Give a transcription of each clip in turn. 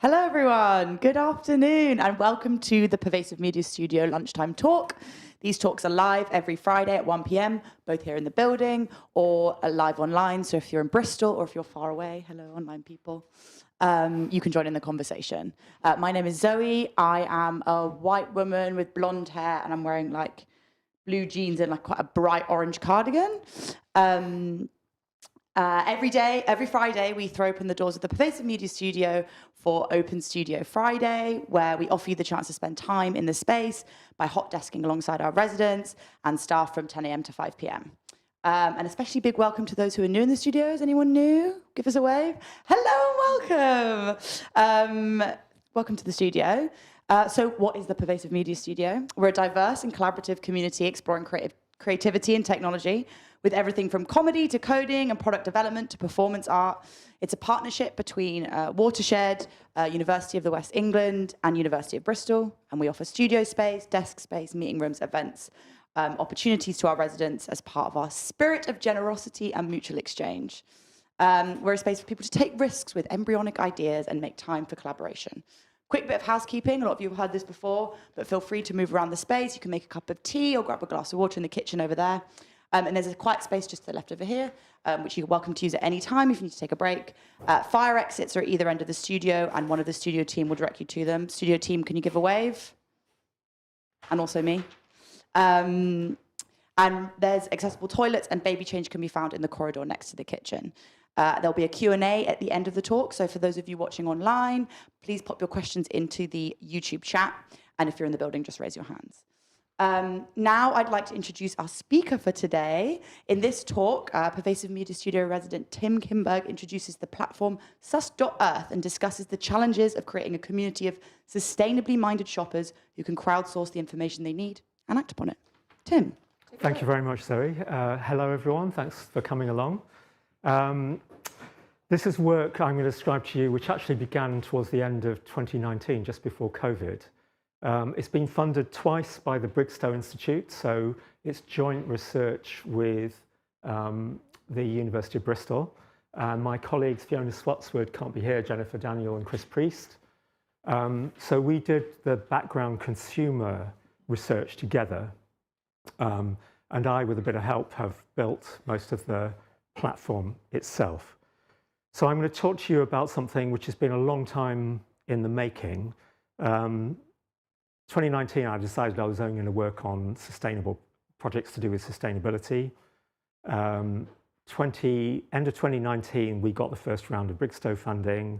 Hello everyone, good afternoon and welcome to the Pervasive Media Studio Lunchtime Talk. These talks are live every Friday at 1 p.m, both here in the building or live online. So if you're in Bristol or if you're far away, hello online people, you can join in the conversation. My name is Zoe, I am a white woman with blonde hair and I'm wearing like blue jeans and like quite a bright orange cardigan. Every Friday, we throw open the doors of the Pervasive Media Studio for Open Studio Friday, where we offer you the chance to spend time in the space by hot desking alongside our residents and staff from 10 a.m. to 5 p.m. And especially big welcome to those who are new in the studios. Anyone new? Give us a wave. Hello and welcome. Welcome to the studio. So what is the Pervasive Media Studio? We're a diverse and collaborative community exploring creativity and technology, with everything from comedy to coding and product development to performance art. It's a partnership between Watershed, University of the West England and University of Bristol, and we offer studio space, desk space, meeting rooms, events, opportunities to our residents as part of our spirit of generosity and mutual exchange. We're a space for people to take risks with embryonic ideas and make time for collaboration. Quick bit of housekeeping, a lot of you have heard this before, but feel free to move around the space. You can make a cup of tea or grab a glass of water in the kitchen over there. And there's a quiet space just to the left over here, which you're welcome to use at any time if you need to take a break. Fire exits are at either end of the studio, and one of the studio team will direct you to them. Studio team, can you give a wave? And also me. And there's accessible toilets, and baby change can be found in the corridor next to the kitchen. There'll be a Q&A at the end of the talk, so for those of you watching online, please pop your questions into the YouTube chat, and if you're in the building, just raise your hands. Now I'd like to introduce our speaker for today. In this talk, Pervasive Media Studio resident Tim Kindberg introduces the platform SUST.earth and discusses the challenges of creating a community of sustainably minded shoppers who can crowdsource the information they need and act upon it. Tim. Thank you very much, Zoe. Hello, everyone. Thanks for coming along. This is work I'm going to describe to you, which actually began towards the end of 2019, just before COVID. It's been funded twice by the Bristow Institute, so it's joint research with the University of Bristol. My colleagues Fiona Spotswood can't be here, Jennifer Daniel and Chris Preist. So we did the background consumer research together, and I, with a bit of help, have built most of the platform itself. So I'm going to talk to you about something which has been a long time in the making. 2019, I decided I was only going to work on sustainable projects to do with sustainability. End of 2019, we got the first round of Bristow funding.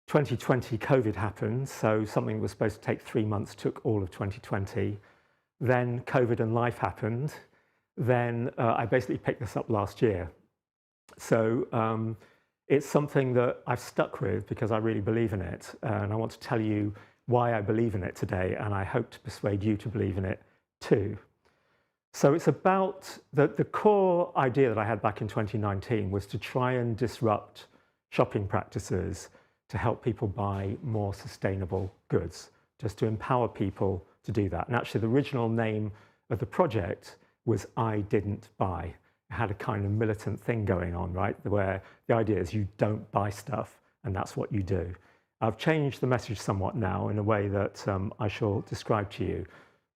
2020, COVID happened, so something that was supposed to take 3 months took all of 2020. Then COVID and life happened. Then I basically picked this up last year. So it's something that I've stuck with because I really believe in it, and I want to tell you why I believe in it today, and I hope to persuade you to believe in it too. So it's about the core idea that I had back in 2019 was to try and disrupt shopping practices to help people buy more sustainable goods, just to empower people to do that. And actually the original name of the project was I Didn't Buy. It had a kind of militant thing going on, right? Where the idea is you don't buy stuff and that's what you do. I've changed the message somewhat now in a way that I shall describe to you.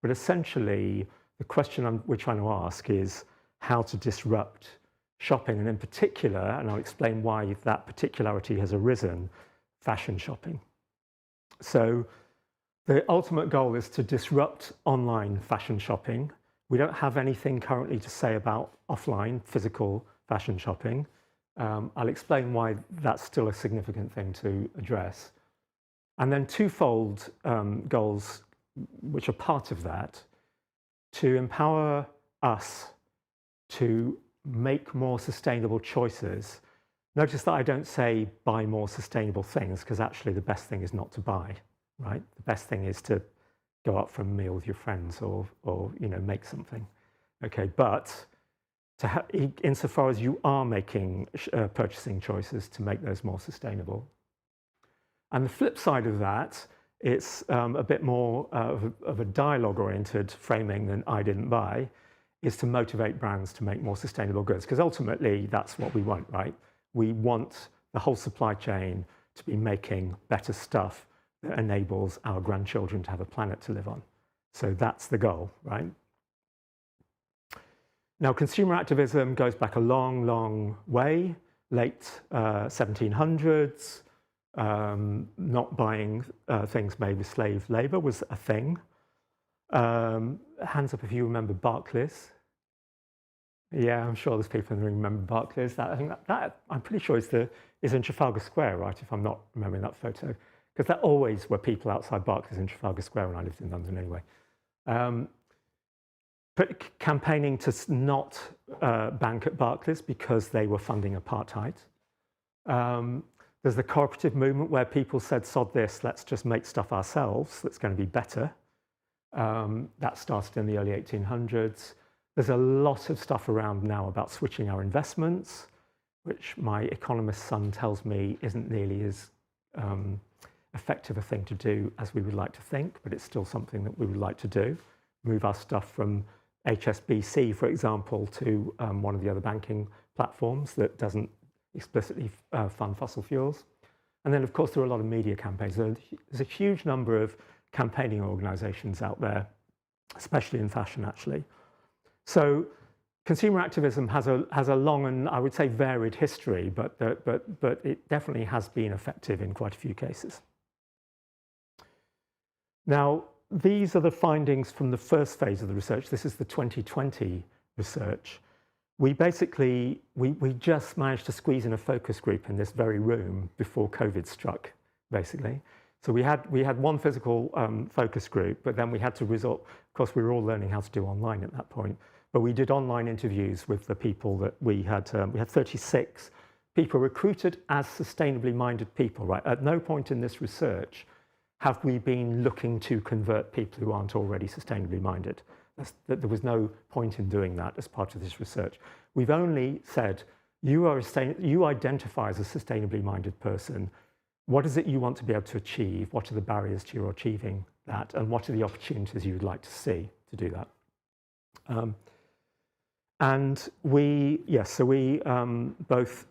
But essentially, the question we're trying to ask is how to disrupt shopping, and in particular, and I'll explain why that particularity has arisen, fashion shopping. So the ultimate goal is to disrupt online fashion shopping. We don't have anything currently to say about offline, physical fashion shopping. I'll explain why that's still a significant thing to address. And then twofold goals, which are part of that, to empower us to make more sustainable choices. Notice that I don't say buy more sustainable things, because actually the best thing is not to buy, right? The best thing is to go out for a meal with your friends or you know, make something. Okay, but insofar as you are making purchasing choices to make those more sustainable. And the flip side of that, it's a bit more of a dialogue-oriented framing than I didn't buy, is to motivate brands to make more sustainable goods. Because ultimately, that's what we want, right? We want the whole supply chain to be making better stuff that enables our grandchildren to have a planet to live on. So that's the goal, right? Now, consumer activism goes back a long, long way, late 1700s. Not buying things made with slave labor was a thing. Hands up if you remember Barclays. Yeah, I'm sure there's people who remember Barclays. I think that I'm pretty sure is in Trafalgar Square, right? If I'm not remembering that photo, because there always were people outside Barclays in Trafalgar Square when I lived in London, anyway. But campaigning to not bank at Barclays because they were funding apartheid. There's the cooperative movement where people said, sod this, let's just make stuff ourselves that's going to be better. That started in the early 1800s. There's a lot of stuff around now about switching our investments, which my economist son tells me isn't nearly as effective a thing to do as we would like to think, but it's still something that we would like to do. Move our stuff from HSBC, for example, to one of the other banking platforms that doesn't explicitly fund fossil fuels. And then, of course, there are a lot of media campaigns. There's a huge number of campaigning organizations out there, especially in fashion, actually. So consumer activism has a long and, I would say, varied history, but it definitely has been effective in quite a few cases. Now, these are the findings from the first phase of the research. This is the 2020 research. We basically, we just managed to squeeze in a focus group in this very room before COVID struck, basically. So we had one physical focus group, but then we had to resort, of course, we were all learning how to do online at that point, but we did online interviews with the people that we had 36 people recruited as sustainably minded people, right? At no point in this research have we been looking to convert people who aren't already sustainably minded. There was no point in doing that as part of this research. We've only said, you identify as a sustainably minded person. What is it you want to be able to achieve? What are the barriers to your achieving that? And what are the opportunities you would like to see to do that? And we both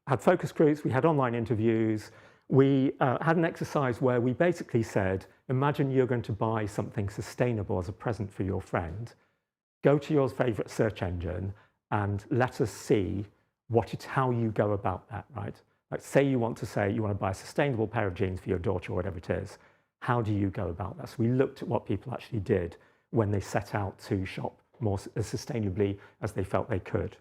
had focus groups, we had online interviews. We had an exercise where we basically said, imagine you're going to buy something sustainable as a present for your friend. Go to your favorite search engine and let us see how you go about that, right? Like say you want to buy a sustainable pair of jeans for your daughter or whatever it is. How do you go about that? So we looked at what people actually did when they set out to shop more as sustainably as they felt they could.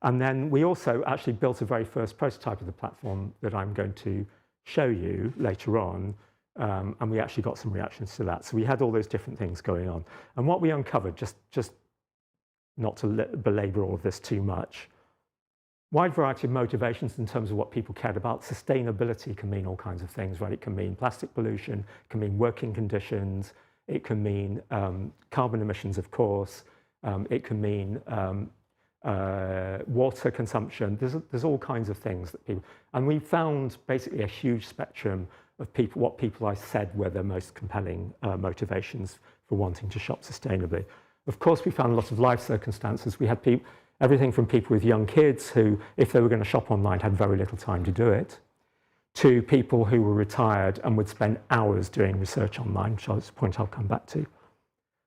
And then we also actually built a very first prototype of the platform that I'm going to show you later on. And we actually got some reactions to that. So we had all those different things going on. And what we uncovered, just not to belabor all of this too much, wide variety of motivations in terms of what people cared about. Sustainability can mean all kinds of things, right? It can mean plastic pollution, it can mean working conditions, it can mean carbon emissions, of course, it can mean water consumption. There's all kinds of things that people, and we found basically a huge spectrum of what people I said were their most compelling motivations for wanting to shop sustainably. Of course, we found a lot of life circumstances. We had everything from people with young kids who, if they were going to shop online, had very little time to do it, to people who were retired and would spend hours doing research online, which is a point I'll come back to.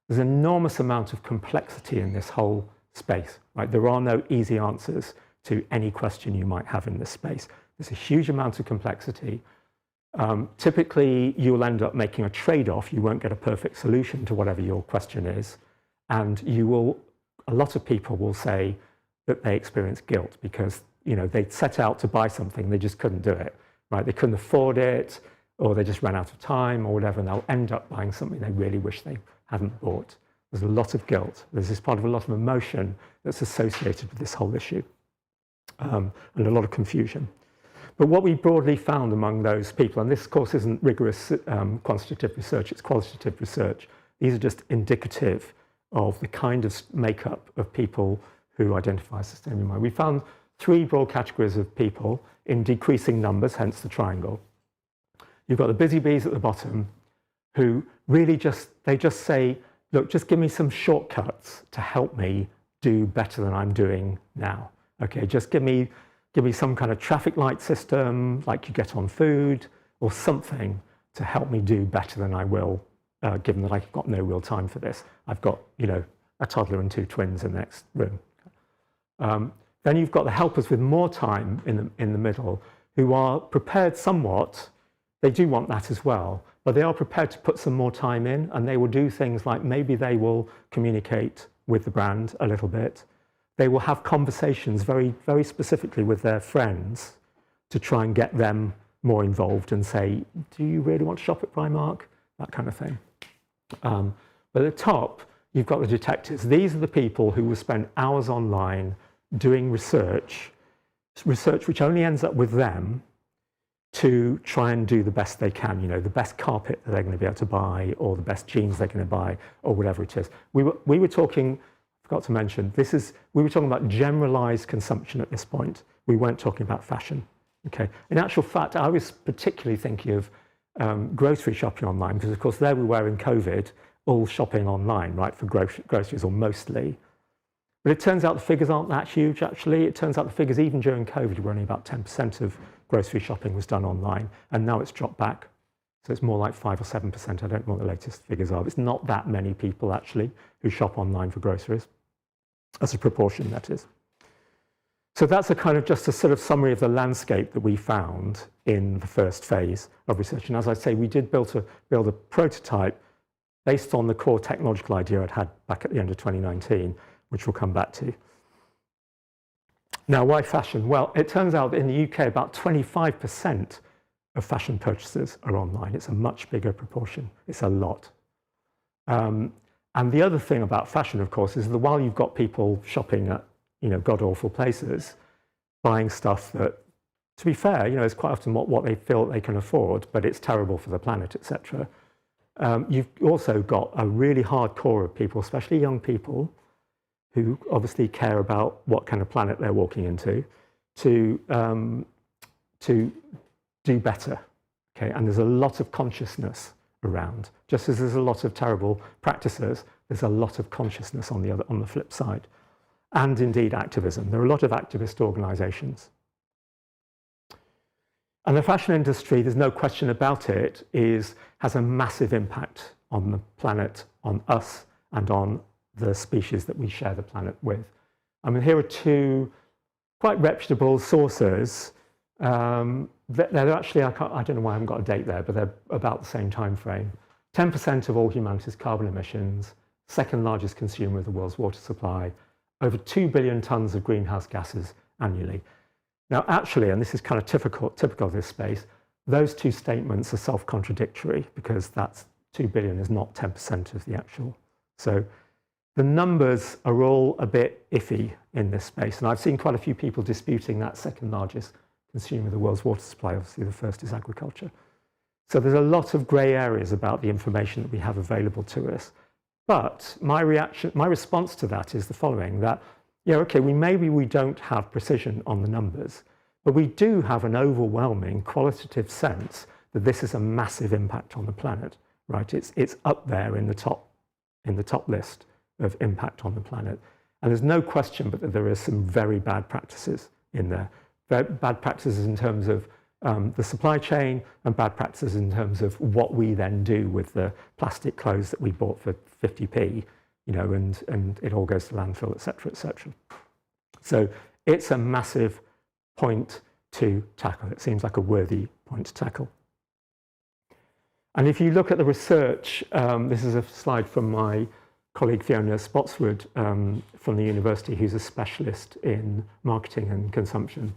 There's an enormous amount of complexity in this whole space, right? There are no easy answers to any question you might have in this space. There's a huge amount of complexity. Typically, you'll end up making a trade-off. You won't get a perfect solution to whatever your question is. And a lot of people will say that they experience guilt because, they set out to buy something, they just couldn't do it, right? They couldn't afford it, or they just ran out of time or whatever, and they'll end up buying something they really wish they hadn't bought. There's a lot of guilt. There's this part of a lot of emotion that's associated with this whole issue, and a lot of confusion. But what we broadly found among those people, and this, of course, isn't rigorous quantitative research, it's qualitative research. These are just indicative of the kind of makeup of people who identify as sustainably minded. We found 3 broad categories of people in decreasing numbers, hence the triangle. You've got the busy bees at the bottom who really just say, look, just give me some shortcuts to help me do better than I'm doing now. Okay, just give me give me some kind of traffic light system like you get on food, or something to help me do better than I will, given that I've got no real time for this. I've got, a toddler and 2 twins in the next room. Then you've got the helpers with more time in the middle, who are prepared somewhat. They do want that as well, but they are prepared to put some more time in, and they will do things like maybe they will communicate with the brand a little bit. They will have conversations very, very specifically with their friends to try and get them more involved and say, do you really want to shop at Primark? That kind of thing. But at the top, you've got the detectives. These are the people who will spend hours online doing research which only ends up with them to try and do the best they can, the best carpet that they're going to be able to buy, or the best jeans they're going to buy, or whatever it is. We were talking, I forgot to mention, we were talking about generalized consumption at this point. We weren't talking about fashion. Okay. In actual fact, I was particularly thinking of grocery shopping online, because of course there we were in COVID, all shopping online, right, for groceries, or mostly. But it turns out the figures aren't that huge, actually. It turns out the figures, even during COVID, were only about 10% of grocery shopping was done online, and now it's dropped back. So it's more like 5 or 7%. I don't know what the latest figures are. But it's not that many people, actually, who shop online for groceries, as a proportion, that is. So that's a kind of just a sort of summary of the landscape that we found in the first phase of research. And as I say, we did build a prototype based on the core technological idea I'd had back at the end of 2019, which we'll come back to. Now, why fashion? Well, it turns out that in the UK, about 25% of fashion purchases are online. It's a much bigger proportion. It's a lot. And the other thing about fashion, of course, is that while you've got people shopping at god-awful places, buying stuff that, to be fair, is quite often what they feel they can afford, but it's terrible for the planet, etc. You've also got a really hard core of people, especially young people, who obviously care about what kind of planet they're walking into, to do better. Okay, and there's a lot of consciousness around. Just as there's a lot of terrible practices, there's a lot of consciousness on the flip side. And indeed activism. There are a lot of activist organizations. And the fashion industry, there's no question about it, has a massive impact on the planet, on us, and on the species that we share the planet with. I mean, here are 2 quite reputable sources. They're actually, I don't know why I haven't got a date there, but they're about the same time frame. 10% of all humanity's carbon emissions, second largest consumer of the world's water supply, over 2 billion tons of greenhouse gases annually. Now, actually, and this is kind of typical of this space, those 2 statements are self-contradictory, because that's 2 billion is not 10% of the actual. So the numbers are all a bit iffy in this space. And I've seen quite a few people disputing that second largest consumer of the world's water supply. Obviously, the first is agriculture. So there's a lot of grey areas about the information that we have available to us. But my response to that is the following, that, okay, maybe we don't have precision on the numbers, but we do have an overwhelming qualitative sense that this is a massive impact on the planet, right? It's up there in the top list of impact on the planet. And there's no question but that there are some very bad practices in there. Bad practices in terms of the supply chain, and bad practices in terms of what we then do with the plastic clothes that we bought for 50p, and it all goes to landfill, etc., etc. So it's a massive point to tackle. It seems like a worthy point to tackle. And if you look at the research, this is a slide from my colleague Fiona Spotswood from the university, who's a specialist in marketing and consumption.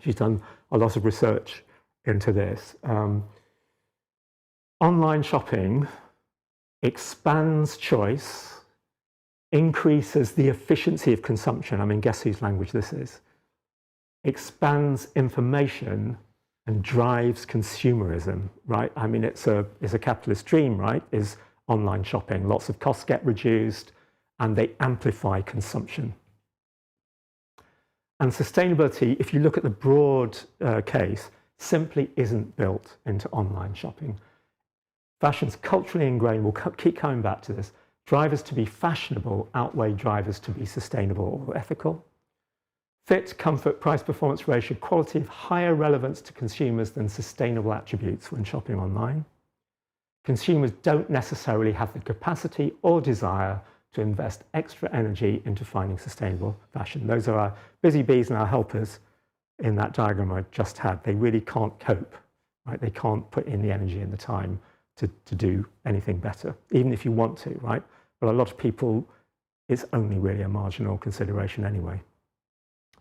She's done a lot of research into this. Online shopping expands choice, increases the efficiency of consumption. I mean, guess whose language this is? Expands information and drives consumerism, right? I mean, it's a capitalist dream, right? Is online shopping. Lots of costs get reduced and they amplify consumption. And sustainability, if you look at the broad case, simply isn't built into online shopping. Fashion's culturally ingrained, we'll keep coming back to this. Drivers to be fashionable outweigh drivers to be sustainable or ethical. Fit, comfort, price performance ratio, quality of higher relevance to consumers than sustainable attributes when shopping online. Consumers don't necessarily have the capacity or desire to invest extra energy into finding sustainable fashion. Those are our busy bees and our helpers in that diagram I just had. They really can't cope, right? They can't put in the energy and the time to do anything better, even if you want to, right? But a lot of people, it's only really a marginal consideration anyway.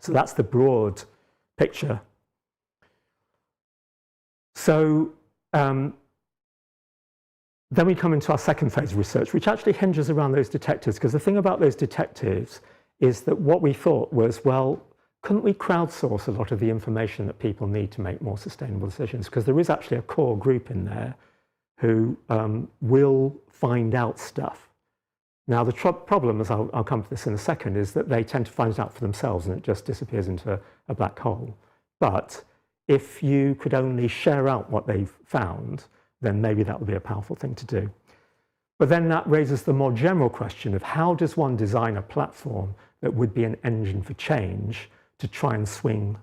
So that's the broad picture. So then we come into our second phase of research, which actually hinges around those detectives, because the thing about those detectives is that what we thought was, well, couldn't we crowdsource a lot of the information that people need to make more sustainable decisions? Because there is actually a core group in there who will find out stuff. Now, the problem, as I'll come to this in a second, is that they tend to find it out for themselves and it just disappears into a black hole. But if you could only share out what they've found, then maybe that would be a powerful thing to do. But then that raises the more general question of how does one design a platform that would be an engine for change to try and swing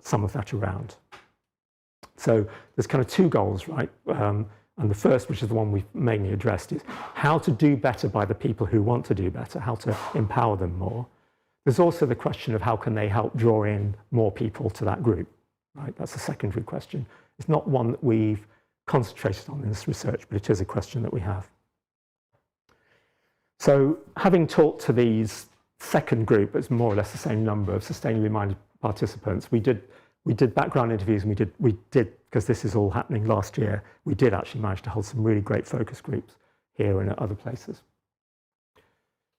some of that around? So there's kind of two goals, right? And the first, which is the one we've mainly addressed, is how to do better by the people who want to do better, how to empower them more. There's also the question of how can they help draw in more people to that group, right? That's a secondary question. It's not one that we've concentrated on in this research, but it is a question that we have. So having talked to these second group, it's more or less the same number of sustainably minded participants, we did background interviews, and we did, because this is all happening last year, we did actually manage to hold some really great focus groups here and at other places.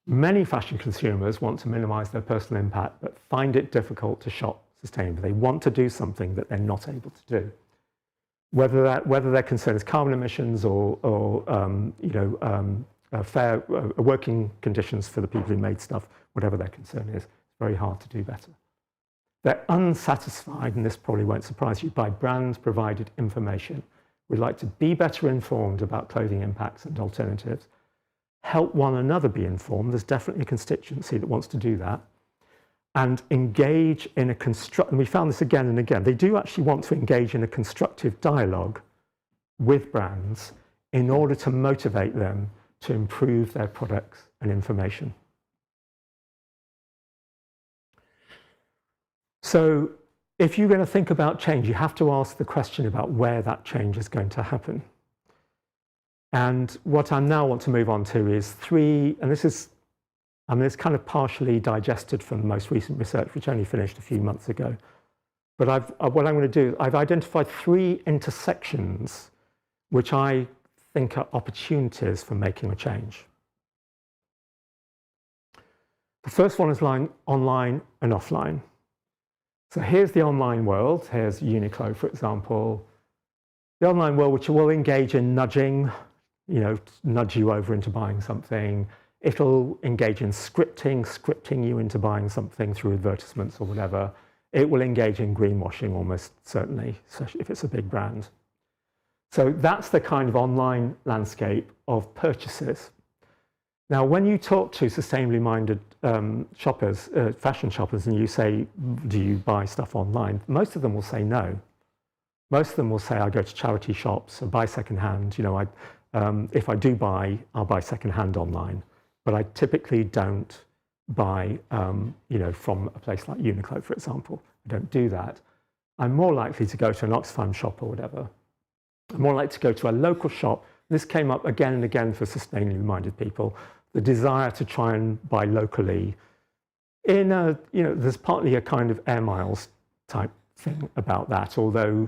Many fashion consumers want to minimize their personal impact, but find it difficult to shop sustainably. They want to do something that they're not able to do. Whether their concern is carbon emissions or fair working conditions for the people who made stuff, whatever their concern is, it's very hard to do better. They're unsatisfied, and this probably won't surprise you, by brand-provided information. We'd like to be better informed about clothing impacts and alternatives, help one another be informed. There's definitely a constituency that wants to do that, and engage in a and we found this again and again, they do actually want to engage in a constructive dialogue with brands in order to motivate them to improve their products and information. So if you're going to think about change, you have to ask the question about where that change is going to happen. And what I now want to move on to is three, and this is, I mean, it's kind of partially digested from the most recent research, which only finished a few months ago. But what I'm going to do, I've identified three intersections which I think are opportunities for making a change. The first one is online and offline. So here's the online world. Here's Uniqlo, for example. The online world, which will engage in nudging, nudge you over into buying something. It'll engage in scripting you into buying something through advertisements or whatever. It will engage in greenwashing almost certainly, especially if it's a big brand. So that's the kind of online landscape of purchases. Now, when you talk to sustainably minded shoppers, fashion shoppers, and you say, do you buy stuff online? Most of them will say no. Most of them will say, I go to charity shops or buy secondhand. If I do buy, I'll buy secondhand online. But I typically don't buy, from a place like Uniqlo, for example. I don't do that. I'm more likely to go to an Oxfam shop or whatever. I'm more likely to go to a local shop. This came up again and again for sustainably minded people. The desire to try and buy locally there's partly a kind of air miles type thing about that, although,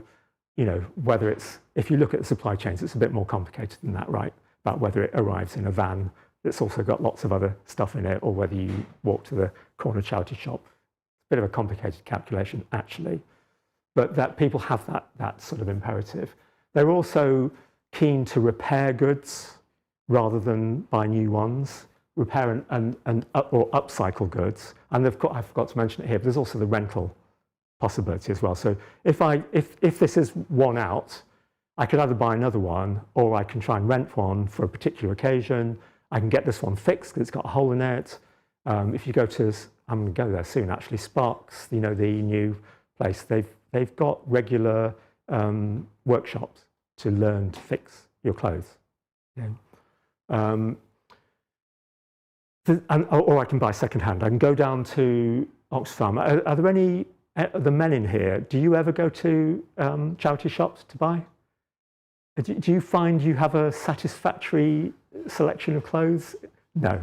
if you look at the supply chains, it's a bit more complicated than that, right? About whether it arrives in a van that's also got lots of other stuff in it, or whether you walk to the corner charity shop. It's a bit of a complicated calculation, actually, but that people have that sort of imperative. They're also keen to repair goods rather than buy new ones, repair or upcycle goods. And I forgot to mention it here, but there's also the rental possibility as well. So if this is one out, I could either buy another one, or I can try and rent one for a particular occasion. I can get this one fixed because it's got a hole in it. If you go to, I'm going to go there soon, actually. Sparks, the new place, they've got regular workshops to learn to fix your clothes. Or I can buy secondhand. I can go down to Oxfam. Are there any the men in here? Do you ever go to charity shops to buy? Do you find you have a satisfactory selection of clothes? No.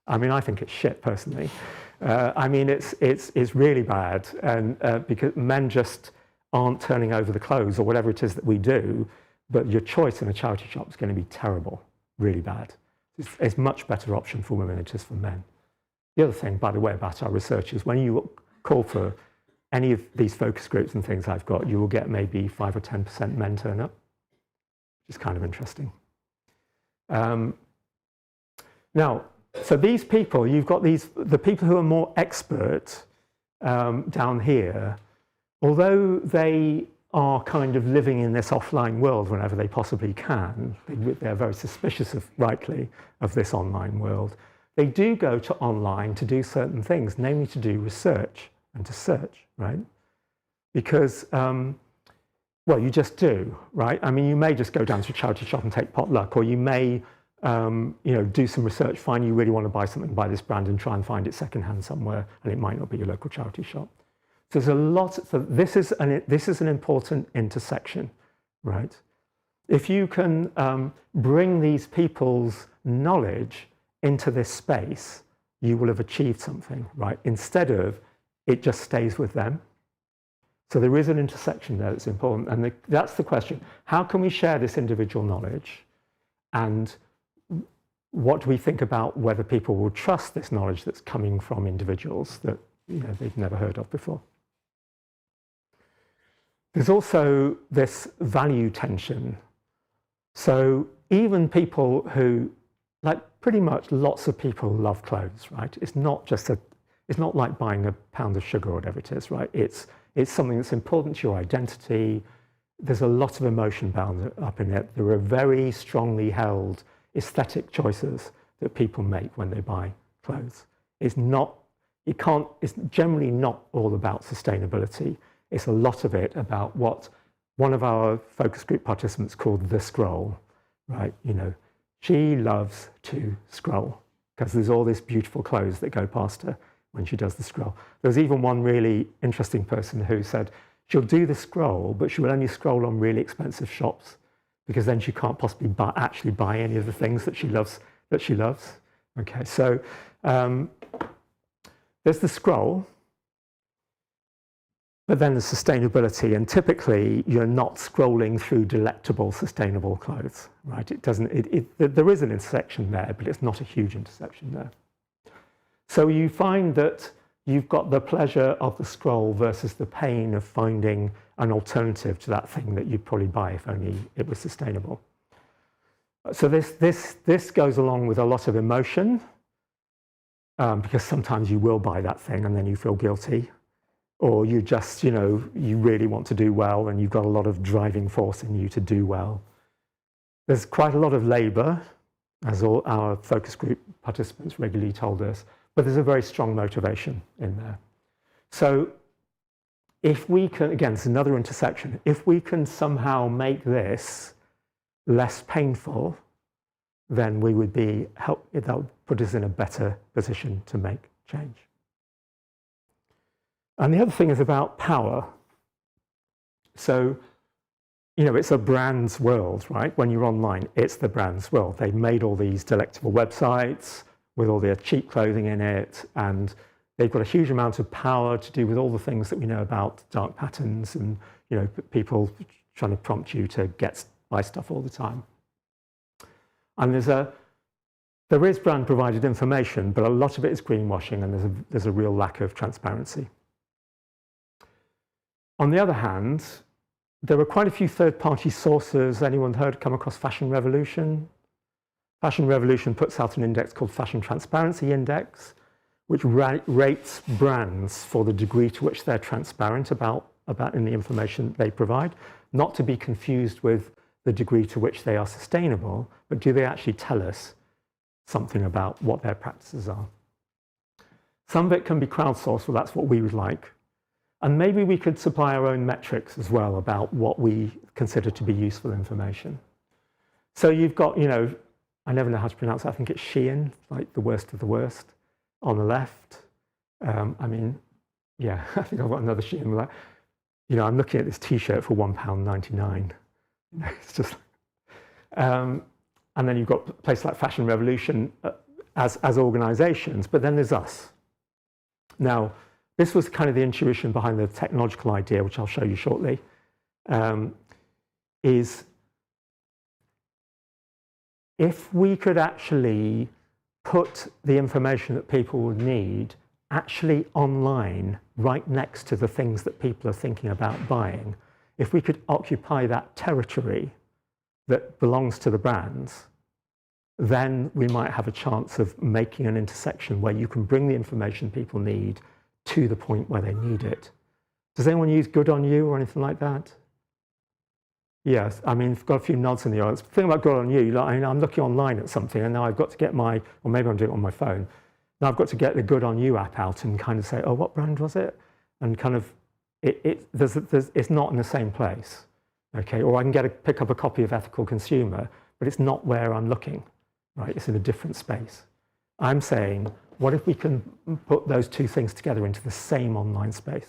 I mean, I think it's shit personally. I mean, it's really bad, and because men just aren't turning over the clothes or whatever it is that we do. But your choice in a charity shop is going to be terrible, really bad. It's a much better option for women than it is for men. The other thing, by the way, about our research is when you call for any of these focus groups and things I've got, you will get maybe 5 or 10% men turn up, which is kind of interesting. Now, so these people, you've got the people who are more expert down here, although they are kind of living in this offline world whenever they possibly can. They're very suspicious, rightly, of this online world. They do go to online to do certain things, namely to do research and to search, right? Because, well, you just do, right? I mean, you may just go down to a charity shop and take potluck, or you may, do some research, find you really want to buy something by this brand and try and find it secondhand somewhere, and it might not be your local charity shop. So there's a lot. So this is an important intersection, right? If you can bring these people's knowledge into this space, you will have achieved something, right? Instead of it just stays with them. So there is an intersection there that's important, and that's the question: how can we share this individual knowledge, and what do we think about whether people will trust this knowledge that's coming from individuals that they've never heard of before? There's also this value tension. So even people who, like pretty much lots of people love clothes, right? It's not like buying a pound of sugar or whatever it is, right? It's something that's important to your identity. There's a lot of emotion bound up in it. There are very strongly held aesthetic choices that people make when they buy clothes. It's generally not all about sustainability. It's a lot of it about what one of our focus group participants called the scroll, right? She loves to scroll because there's all these beautiful clothes that go past her when she does the scroll. There's even one really interesting person who said she'll do the scroll, but she will only scroll on really expensive shops because then she can't possibly actually buy any of the things that she loves. Okay, so there's the scroll. But then there's sustainability, and typically you're not scrolling through delectable, sustainable clothes, right? There is an intersection there, but it's not a huge intersection there. So you find that you've got the pleasure of the scroll versus the pain of finding an alternative to that thing that you'd probably buy if only it was sustainable. So this goes along with a lot of emotion, because sometimes you will buy that thing and then you feel guilty. Or you just, you really want to do well and you've got a lot of driving force in you to do well. There's quite a lot of labor, as all our focus group participants regularly told us, but there's a very strong motivation in there. So if we can, again, it's another intersection, if we can somehow make this less painful, then we would that would put us in a better position to make change. And the other thing is about power. So, it's a brand's world, right? When you're online, it's the brand's world. They made all these delectable websites with all their cheap clothing in it, and they've got a huge amount of power to do with all the things that we know about dark patterns and, people trying to prompt you to buy stuff all the time. And there is brand provided information, but a lot of it is greenwashing, and there's a real lack of transparency. On the other hand, there are quite a few third-party sources. Anyone come across Fashion Revolution? Fashion Revolution puts out an index called Fashion Transparency Index, which rates brands for the degree to which they're transparent about in the information they provide, not to be confused with the degree to which they are sustainable, but do they actually tell us something about what their practices are? Some of it can be crowdsourced, well, that's what we would like. And maybe we could supply our own metrics as well about what we consider to be useful information. So you've got, I never know how to pronounce it. I think it's Shein, like the worst of the worst, on the left. Yeah, I think I've got another Shein. I'm looking at this T-shirt for £1.99. It's just, and then you've got places like Fashion Revolution as organisations, but then there's us. Now, this was kind of the intuition behind the technological idea, which I'll show you shortly, is if we could actually put the information that people would need actually online, right next to the things that people are thinking about buying, if we could occupy that territory that belongs to the brands, then we might have a chance of making an intersection where you can bring the information people need to the point where they need it. Does anyone use Good on You or anything like that? Yes, I've got a few nods in the audience. The thing about Good on You, I'm looking online at something and now I've got to get or maybe I'm doing it on my phone. Now I've got to get the Good on You app out and kind of say, oh, what brand was it? And kind of, it's not in the same place, okay? Or I can pick up a copy of Ethical Consumer, but it's not where I'm looking, right? It's in a different space. I'm saying, what if we can put those two things together into the same online space?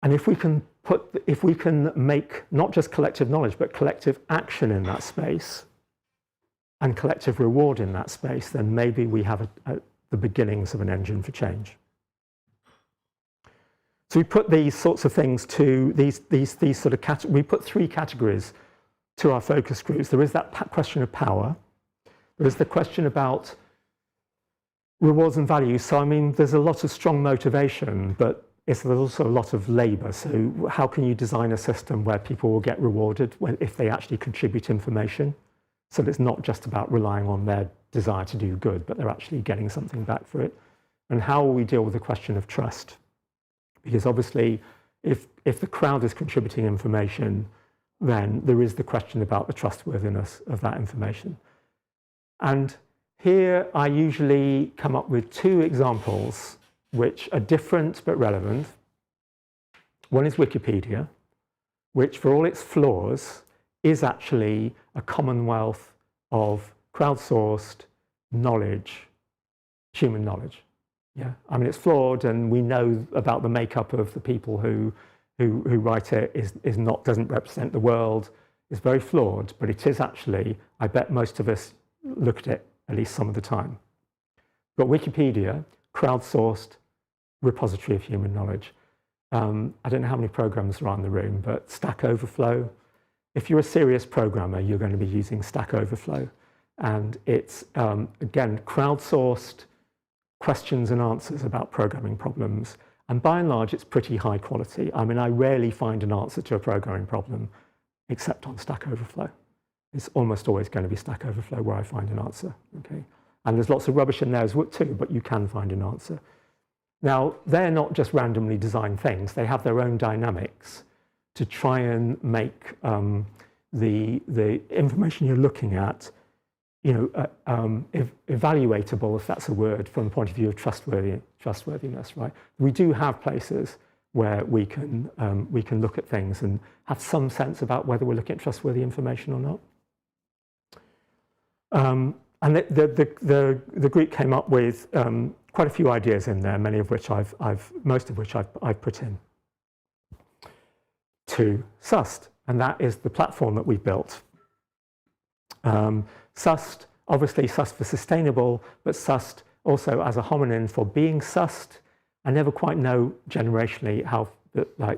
And if we can make not just collective knowledge, but collective action in that space and collective reward in that space, then maybe we have the beginnings of an engine for change. So we put these sorts of things to these sort of we put three categories to our focus groups. There is that question of power. There is the question about rewards and values. So there's a lot of strong motivation, but there's also a lot of labour. So how can you design a system where people will get rewarded if they actually contribute information? So that it's not just about relying on their desire to do good, but they're actually getting something back for it. And how will we deal with the question of trust? Because obviously, if the crowd is contributing information, then there is the question about the trustworthiness of that information. And here I usually come up with two examples which are different but relevant. One is Wikipedia, which for all its flaws is actually a commonwealth of crowdsourced knowledge, human knowledge. Yeah, it's flawed, and we know about the makeup of the people who write it doesn't represent the world. It's very flawed, but it is actually, I bet most of us look at it at least some of the time. We've got Wikipedia, crowdsourced repository of human knowledge. I don't know how many programs are in the room, but Stack Overflow. If you're a serious programmer, you're going to be using Stack Overflow. And it's, again, crowdsourced questions and answers about programming problems. And by and large, it's pretty high quality. I rarely find an answer to a programming problem except on Stack Overflow. It's almost always going to be Stack Overflow where I find an answer, okay? And there's lots of rubbish in there as well too, but you can find an answer. Now, they're not just randomly designed things. They have their own dynamics to try and make the information you're looking at, evaluatable, if that's a word, from the point of view of trustworthiness, right? We do have places where we can look at things and have some sense about whether we're looking at trustworthy information or not. And the group came up with quite a few ideas in there, most of which I've put in to SUST, and that is the platform that we built. SUST, obviously SUST for sustainable, but SUST also as a homonym for being SUST. I never quite know generationally how, as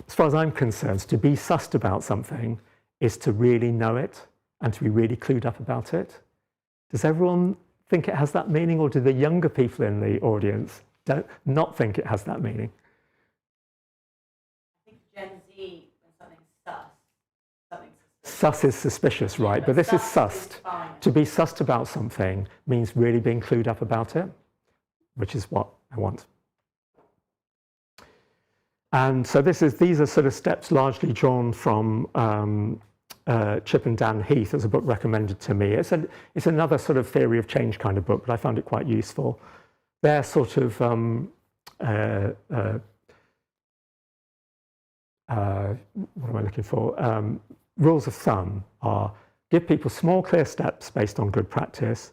far as I'm concerned, to be SUST about something is to really know it and to be really clued up about it. Does everyone think it has that meaning, or do the younger people in the audience not think it has that meaning? I think Gen Z, when something's something's suspicious. Sus is suspicious, right? But this is SUST. To be SUST about something means really being clued up about it, which is what I want. And so these are sort of steps largely drawn from Chip and Dan Heath. There's a book recommended to me. It's another sort of theory of change kind of book, but I found it quite useful. They're sort of what am I looking for? Rules of thumb are give people small, clear steps based on good practice,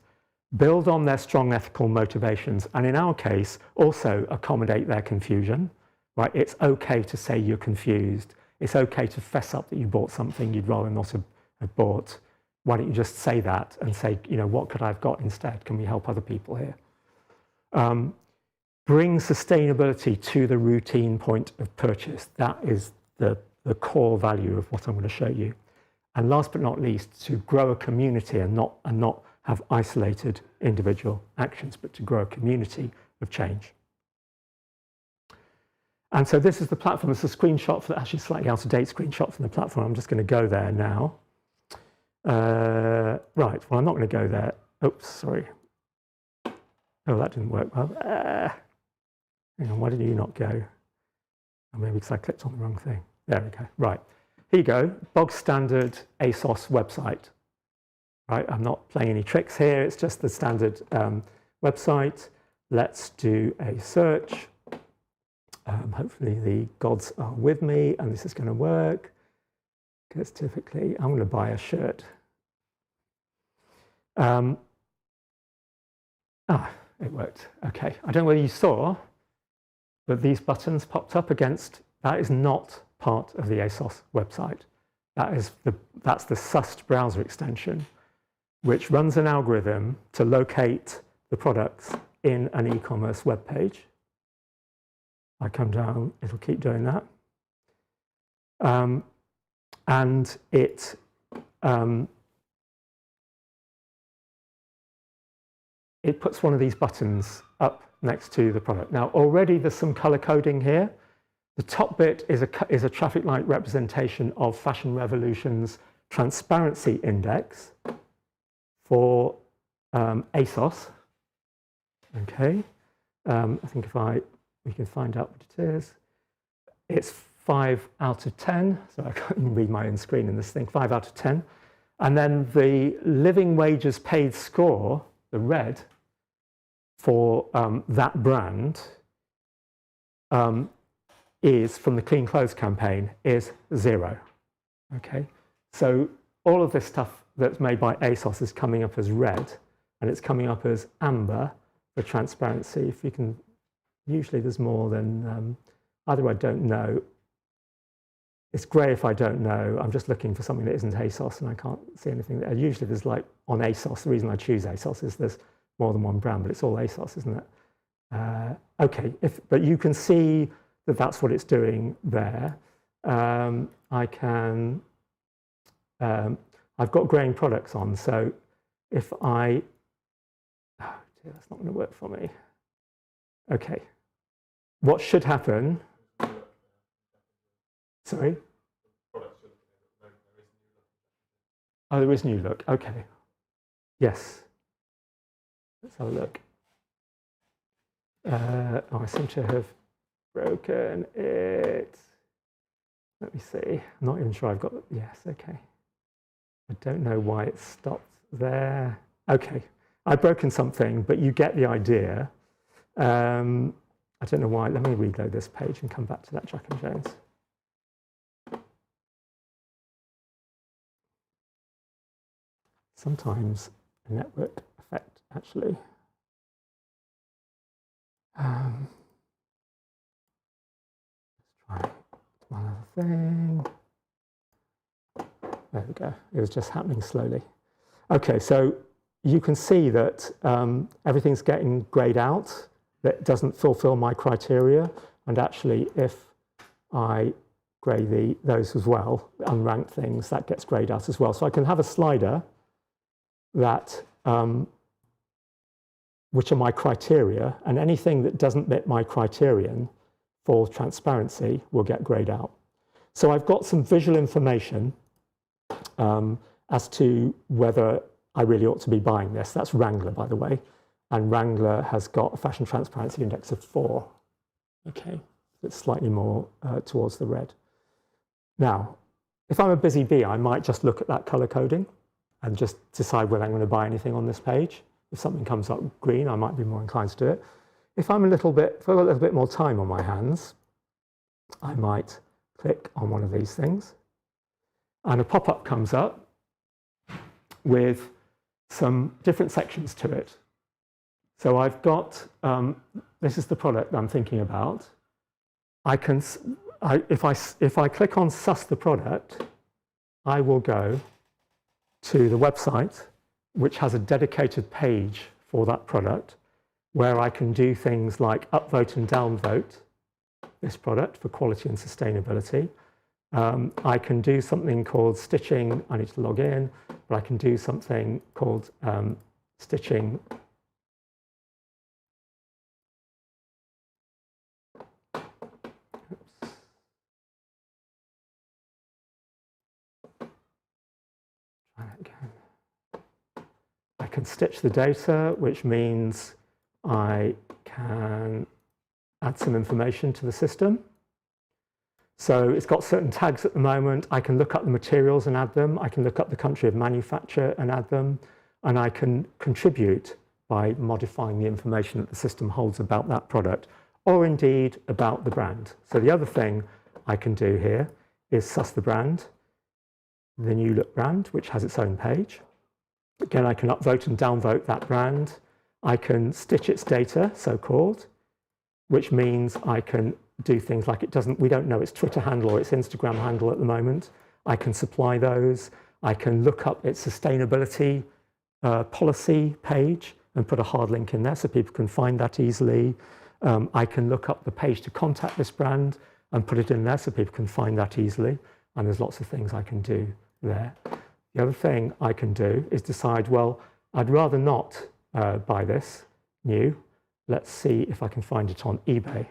build on their strong ethical motivations, and in our case, also accommodate their confusion. Right? It's okay to say you're confused. It's okay to fess up that you bought something you'd rather not have bought. Why don't you just say that and say, you know, what could I have got instead? Can we help other people here? Bring sustainability to the routine point of purchase. That is the core value of what I'm going to show you. And last but not least, to grow a community and not have isolated individual actions, but to grow a community of change. And so this is the platform. It's a screenshot, actually slightly out-of-date screenshot from the platform. I'm just going to go there now. Right, well, I'm not going to go there. Oops, sorry. Oh, that didn't work well. Hang on, why did you not go? Oh, maybe because I clicked on the wrong thing. There we go. Right, here you go. Bog standard ASOS website. Right, I'm not playing any tricks here. It's just the standard website. Let's do a search. Hopefully the gods are with me and this is going to work, because typically I'm going to buy a shirt. It worked. Okay, I don't know whether you saw, but these buttons popped up against, that is not part of the ASOS website. That's the SUST browser extension, which runs an algorithm to locate the products in an e-commerce web page. I come down, it'll keep doing that. And it puts one of these buttons up next to the product. Now, already there's some color coding here. The top bit is a traffic light representation of Fashion Revolution's transparency index for ASOS. Okay, I think we can find out what it is. It's 5 out of 10, so I can't even read my own screen in this thing, 5 out of 10. And then the living wages paid score, the red, for that brand is, from the Clean Clothes campaign, is 0. Okay, so all of this stuff that's made by ASOS is coming up as red, and it's coming up as amber for transparency. If you can, usually there's more than, either I don't know. It's grey if I don't know. I'm just looking for something that isn't ASOS and I can't see anything there. Usually there's like on ASOS, the reason I choose ASOS is there's more than one brand, but it's all ASOS, isn't it? Okay, but you can see that that's what it's doing there. I can, I've got greying products on, so if I, oh dear, that's not going to work for me. Okay, what should happen? Sorry? Oh, there is new look. Okay. Yes. Let's have a look. Oh, I seem to have broken it. Let me see. I'm not even sure I've got. Yes. Okay. I don't know why it stopped there. Okay. I've broken something, but you get the idea. I don't know why. Let me reload this page and come back to that Jack and Jones. Sometimes a network effect, actually. Let's try one other thing. There we go. It was just happening slowly. Okay, so you can see that everything's getting grayed out. That doesn't fulfill my criteria. And actually, if I grey those as well, unranked things, that gets grayed out as well. So I can have a slider that, which are my criteria, and anything that doesn't meet my criterion for transparency will get grayed out. So I've got some visual information as to whether I really ought to be buying this. That's Wrangler, by the way. And Wrangler has got a fashion transparency index of 4. Okay, it's slightly more towards the red. Now, If I'm a busy bee, I might just look at that color coding and just decide whether I'm going to buy anything on this page. If something comes up green, I might be more inclined to do it. If I've got a little bit more time on my hands, I might click on one of these things, and a pop-up comes up with some different sections to it. So I've got, this is the product I'm thinking about. If I click on SUST the product, I will go to the website, which has a dedicated page for that product, where I can do things like upvote and downvote this product for quality and sustainability. I can do something called stitching. I need to log in, but I can do something called stitching. Try that again. I can stitch the data, which means I can add some information to the system. So it's got certain tags at the moment. I can look up the materials and add them. I can look up the country of manufacture and add them. And I can contribute by modifying the information that the system holds about that product, or indeed about the brand. So the other thing I can do here is SUST the brand, the new look brand, which has its own page. Again, I can upvote and downvote that brand. I can stitch its data, so-called, which means I can do things like we don't know its Twitter handle or its Instagram handle at the moment. I can supply those. I can look up its sustainability policy page and put a hard link in there so people can find that easily. I can look up the page to contact this brand and put it in there so people can find that easily. And there's lots of things I can do there. The other thing I can do is decide, well, I'd rather not buy this new. Let's see if I can find it on eBay.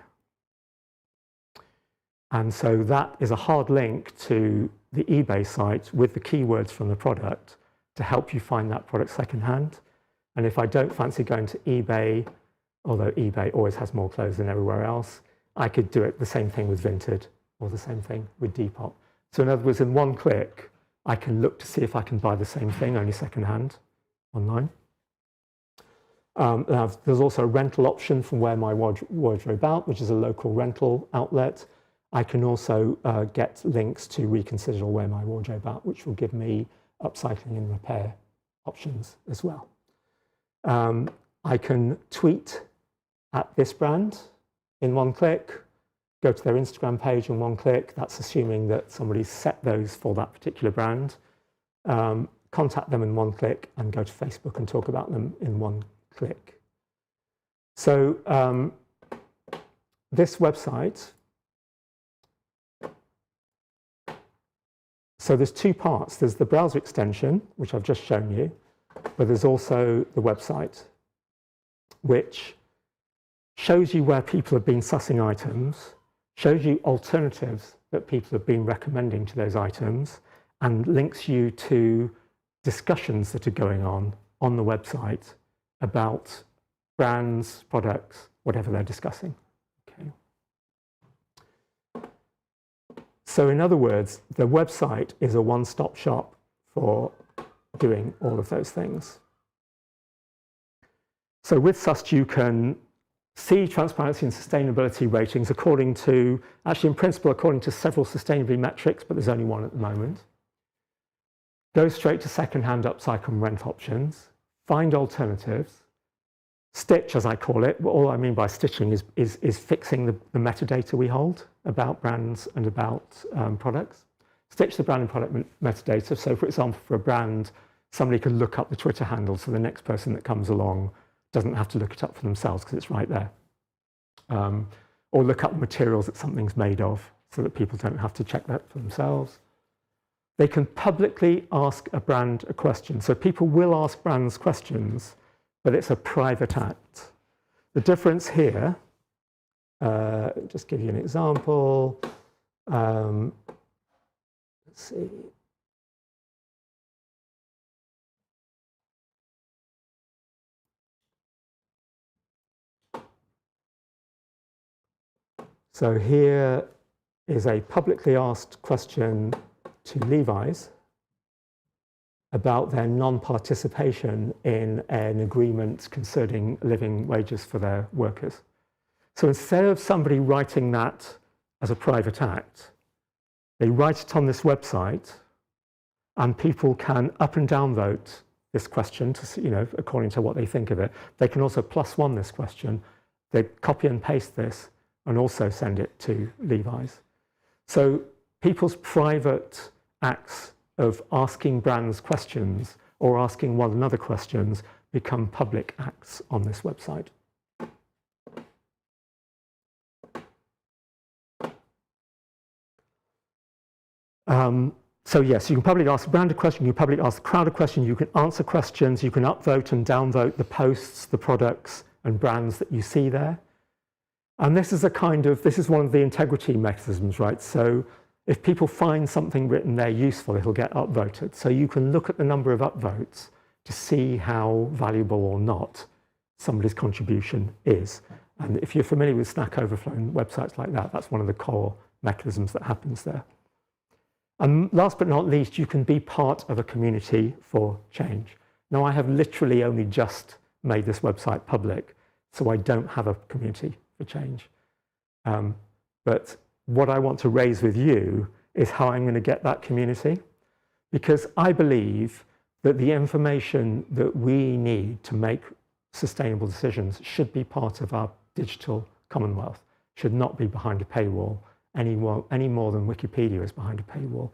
And so that is a hard link to the eBay site with the keywords from the product to help you find that product secondhand. And if I don't fancy going to eBay, although eBay always has more clothes than everywhere else, I could do it the same thing with Vinted or the same thing with Depop. So in other words, in one click, I can look to see if I can buy the same thing, only secondhand, online. Now, there's also a rental option from Wear My Wardrobe Out, which is a local rental outlet. I can also get links to Reconsider or Wear My Wardrobe Out, which will give me upcycling and repair options as well. I can tweet at this brand in one click, go to their Instagram page in one click. That's assuming that somebody's set those for that particular brand. Contact them in one click and go to Facebook and talk about them in one click. So this website, so there's two parts. There's the browser extension, which I've just shown you, but there's also the website, which shows you where people have been sussing items, shows you alternatives that people have been recommending to those items, and links you to discussions that are going on the website about brands, products, whatever they're discussing. Okay. So in other words, the website is a one-stop shop for doing all of those things. So with SUST, you can see transparency and sustainability ratings according to, actually in principle, according to several sustainability metrics, but there's only one at the moment. Go straight to second-hand upcycle and rent options, find alternatives, stitch, as I call it. All I mean by stitching is fixing the metadata we hold about brands and about products. Stitch the brand and product metadata. So for example, for a brand, somebody could look up the Twitter handle so the next person that comes along doesn't have to look it up for themselves because it's right there. Or look up the materials that something's made of so that people don't have to check that for themselves. They can publicly ask a brand a question. So people will ask brands questions, but it's a private act. The difference here, just give you an example. Let's see. So here is a publicly asked question to Levi's about their non-participation in an agreement concerning living wages for their workers. So instead of somebody writing that as a private act, they write it on this website, and people can up and down vote this question to, according to what they think of it. They can also +1 this question. They copy and paste this and also send it to Levi's. So people's private acts of asking brands questions or asking one another questions become public acts on this website. So yes, you can publicly ask a brand a question, you can publicly ask the crowd a question, you can answer questions, you can upvote and downvote the posts, the products and brands that you see there. And this is one of the integrity mechanisms, right? So if people find something written there useful, it'll get upvoted. So you can look at the number of upvotes to see how valuable or not somebody's contribution is. And if you're familiar with Stack Overflow and websites like that, that's one of the core mechanisms that happens there. And last but not least, you can be part of a community for change. Now, I have literally only just made this website public, so I don't have a community for change. But what I want to raise with you is how I'm going to get that community, because I believe that the information that we need to make sustainable decisions should be part of our digital commonwealth, should not be behind a paywall any more than Wikipedia is behind a paywall.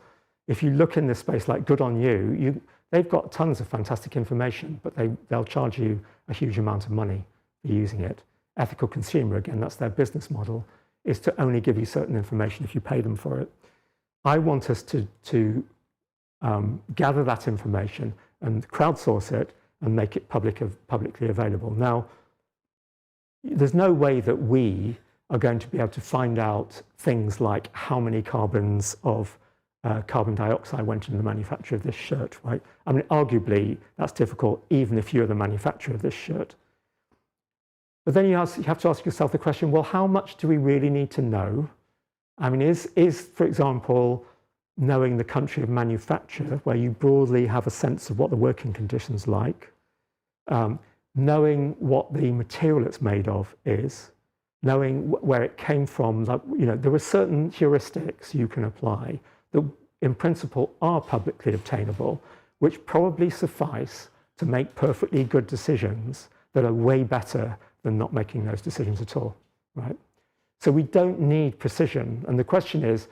If you look in this space, like good on you, they've got tons of fantastic information, but they'll charge you a huge amount of money for using it. Ethical consumer, again, that's their business model, is to only give you certain information if you pay them for it. I want us to gather that information and crowdsource it and make it publicly available. Now, there's no way that we are going to be able to find out things like how many carbons of carbon dioxide went into the manufacture of this shirt, right? I mean, arguably, that's difficult even if you're the manufacturer of this shirt. But then you have to ask yourself the question, well, how much do we really need to know? I mean, is for example, knowing the country of manufacture, where you broadly have a sense of what the working conditions like, knowing what the material it's made of is, knowing where it came from, there are certain heuristics you can apply that in principle are publicly obtainable, which probably suffice to make perfectly good decisions that are way better than not making those decisions at all, right? So we don't need precision. And the question is,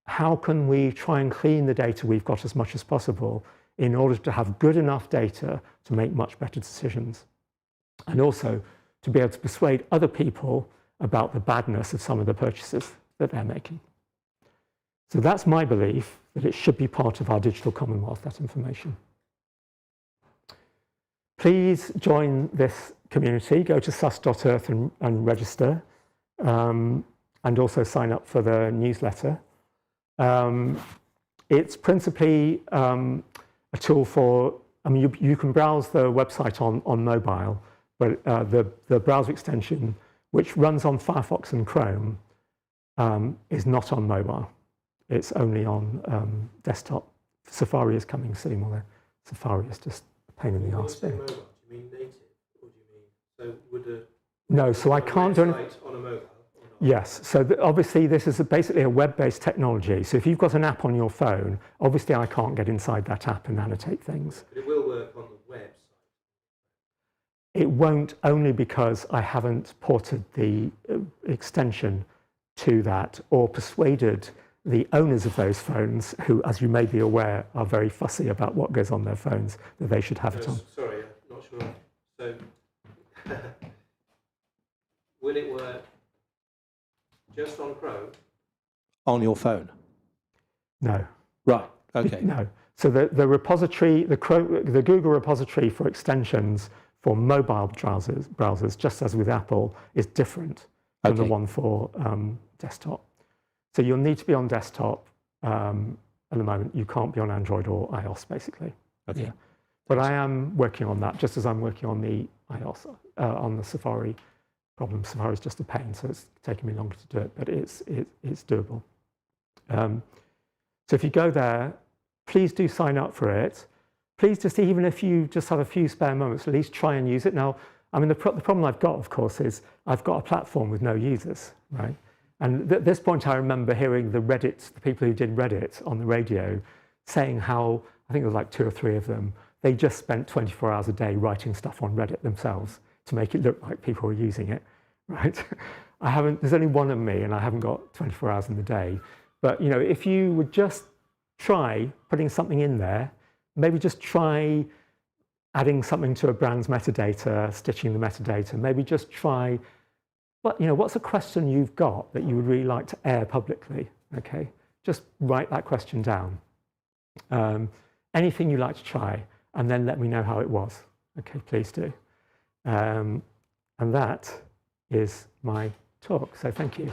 how can we try and clean the data we've got as much as possible in order to have good enough data to make much better decisions? And also to be able to persuade other people about the badness of some of the purchases that they're making. So that's my belief, that it should be part of our digital commonwealth, that information. Please join this community. Go to SUST.earth and register, and also sign up for the newsletter. It's principally a tool for, you can browse the website on mobile, but the browser extension, which runs on Firefox and Chrome, is not on mobile. It's only on desktop. Safari is coming soon, although Safari is just a pain in the arse. Do you mean native, or do you mean, so would no, so I can't do anything on a mobile? Yes, so obviously this is basically a web-based technology. So if you've got an app on your phone, obviously I can't get inside that app and annotate things. But it will work on the website. It won't, only because I haven't ported the extension to that or persuaded the owners of those phones, who, as you may be aware, are very fussy about what goes on their phones, that they should have it on. Sorry, I'm not sure. So, will it work just on Chrome? On your phone? No. Right, okay. No. So the repository, the Google repository for extensions for mobile browsers, just as with Apple, is different than the one for desktop. So you'll need to be on desktop at the moment. You can't be on Android or iOS, basically. Okay. Yeah. But I am working on that, just as I'm working on the iOS, on the Safari problem. Safari is just a pain, so it's taking me longer to do it, but it's doable. So if you go there, please do sign up for it. Please just, even if you just have a few spare moments, at least try and use it. Now, I mean, the problem I've got, of course, is I've got a platform with no users, right? And at this point, I remember hearing the people who did Reddit on the radio saying how, I think there was like 2 or 3 of them, they just spent 24 hours a day writing stuff on Reddit themselves to make it look like people were using it, right? There's only one of me and I haven't got 24 hours in the day. But, you know, if you would just try putting something in there, maybe just try adding something to a brand's metadata, stitching the metadata, maybe just try, what's a question you've got that you would really like to air publicly, okay? Just write that question down. Anything you like to try, and then let me know how it was. Okay, please do. And that is my talk, so thank you.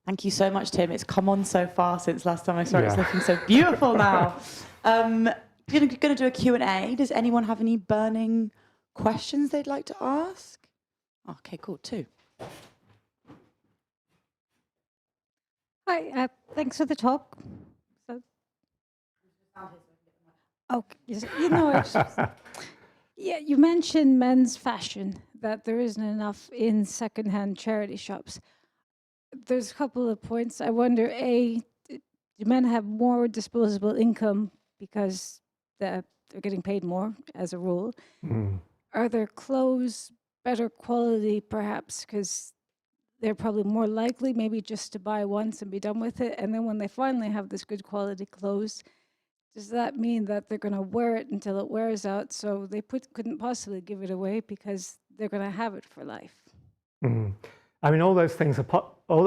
Thank you so much, Tim. It's come on so far since last time I saw it. It's looking so beautiful now. We're going to do a Q&A. Does anyone have any burning questions they'd like to ask? Okay, cool, 2. Hi, thanks for the talk. Okay, yeah, you mentioned men's fashion, that there isn't enough in secondhand charity shops. There's a couple of points. I wonder, A, do men have more disposable income because they're getting paid more as a rule? Are their clothes better quality, perhaps, because they're probably more likely maybe just to buy once and be done with it? And then when they finally have this good quality clothes, does that mean that they're going to wear it until it wears out, so they couldn't possibly give it away because they're going to have it for life? I mean, all those things are,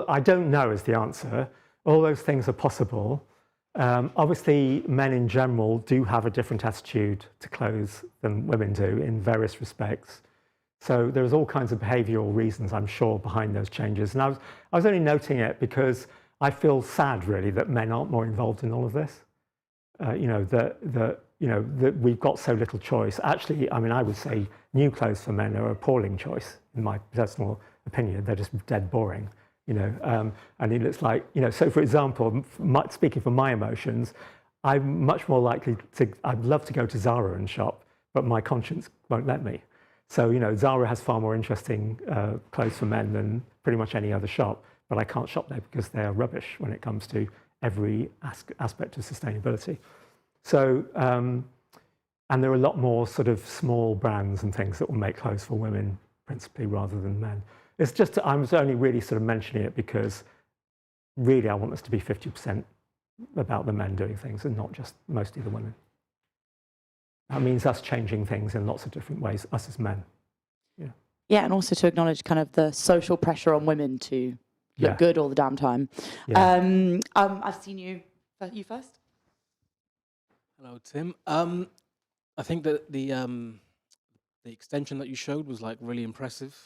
I don't know is the answer. All those things are possible. Obviously, men in general do have a different attitude to clothes than women do in various respects. So there's all kinds of behavioural reasons, I'm sure, behind those changes. And I was only noting it because I feel sad, really, that men aren't more involved in all of this. That we've got so little choice. Actually, I mean, I would say new clothes for men are an appalling choice, in my personal opinion. They're just dead boring, and it looks like, so for example, speaking for my emotions, I'm much more likely I'd love to go to Zara and shop, but my conscience won't let me. So, Zara has far more interesting clothes for men than pretty much any other shop, but I can't shop there because they are rubbish when it comes to every aspect of sustainability. So, and there are a lot more sort of small brands and things that will make clothes for women principally rather than men. It's just, I was only really sort of mentioning it because really I want this to be 50% about the men doing things and not just mostly the women. That means us changing things in lots of different ways, us as men. Yeah, and also to acknowledge kind of the social pressure on women to look good all the damn time. I've seen you first. Hello, Tim. I think that the extension that you showed was like really impressive,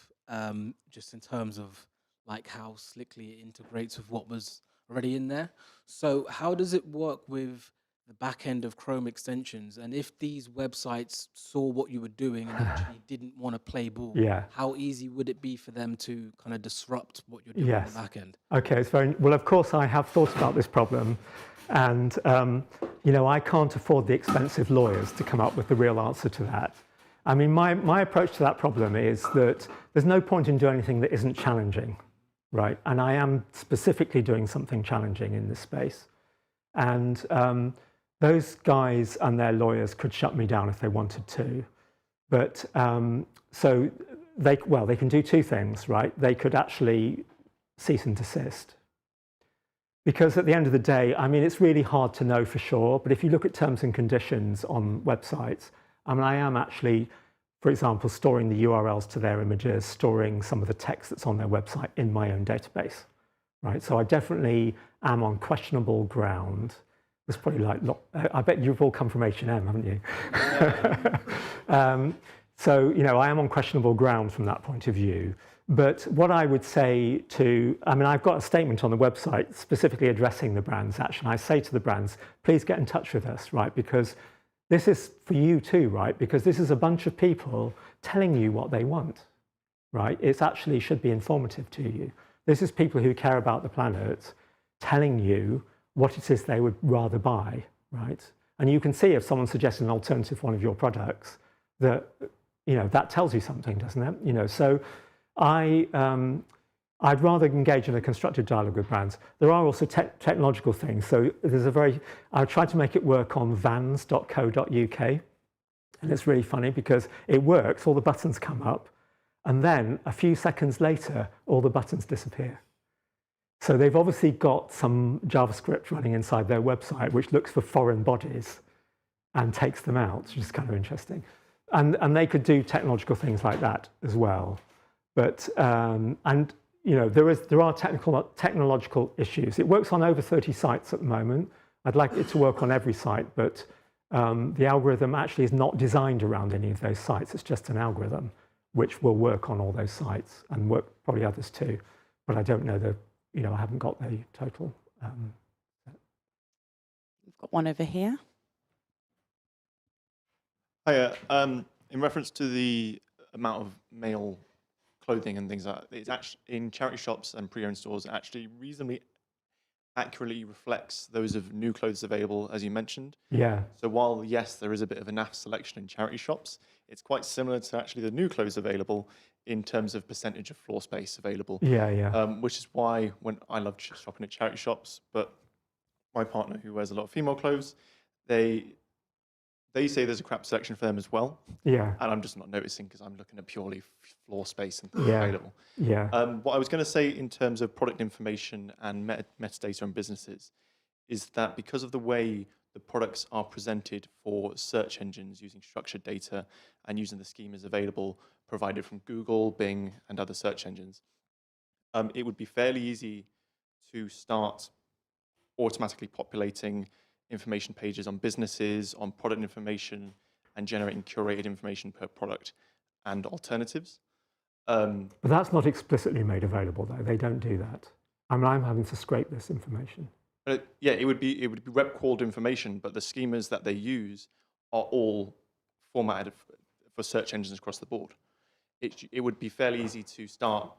just in terms of like how slickly it integrates with what was already in there. So how does it work with the back end of Chrome extensions? And if these websites saw what you were doing and actually didn't want to play ball, how easy would it be for them to kind of disrupt what you're doing on the back end? Okay, it's very well. Of course, I have thought about this problem, and I can't afford the expensive lawyers to come up with the real answer to that. I mean, my approach to that problem is that there's no point in doing anything that isn't challenging, right? And I am specifically doing something challenging in this space, and those guys and their lawyers could shut me down if they wanted to. But so they can do 2 things, right? They could actually cease and desist. Because at the end of the day, I mean, it's really hard to know for sure, but if you look at terms and conditions on websites, I mean, I am actually, for example, storing the URLs to their images, storing some of the text that's on their website in my own database, right? So I definitely am on questionable ground. It's probably like, I bet you've all come from H&M, haven't you? So, I am on questionable ground from that point of view. But what I would say I've got a statement on the website specifically addressing the brands, actually. I say to the brands, please get in touch with us, right? Because this is for you too, right? Because this is a bunch of people telling you what they want, right? It actually should be informative to you. This is people who care about the planet telling you what it is they would rather buy, right? And you can see if someone suggests an alternative to one of your products, that that tells you something, doesn't it? So I'd rather engage in a constructive dialogue with brands. There are also technological things. So I tried to make it work on vans.co.uk. And it's really funny because it works, all the buttons come up, and then a few seconds later, all the buttons disappear. So they've obviously got some JavaScript running inside their website, which looks for foreign bodies and takes them out, which is kind of interesting. And they could do technological things like that as well. But, there are technological issues. It works on over 30 sites at the moment. I'd like it to work on every site, but the algorithm actually is not designed around any of those sites. It's just an algorithm which will work on all those sites and work probably others too. But I don't know I haven't got the total. We've got one over here. Hiya. In reference to the amount of male clothing and things like that, it's actually in charity shops and pre-owned stores, it actually reasonably accurately reflects those of new clothes available, as you mentioned. Yeah. So while, yes, there is a bit of a naff selection in charity shops, it's quite similar to actually the new clothes available in terms of percentage of floor space available. Yeah. Which is why when I love shopping at charity shops, but my partner who wears a lot of female clothes, they say there's a crap selection for them as well. Yeah. And I'm just not noticing because I'm looking at purely floor space and things available. Yeah. What I was going to say in terms of product information and metadata on businesses is that because of the way the products are presented for search engines using structured data and using the schemas available provided from Google, Bing, and other search engines, it would be fairly easy to start automatically populating information pages on businesses, on product information, and generating curated information per product and alternatives. But that's not explicitly made available, though. They don't do that. I mean, I'm having to scrape this information. But it would be web crawled information, but the schemas that they use are all formatted for search engines across the board. It would be fairly easy to start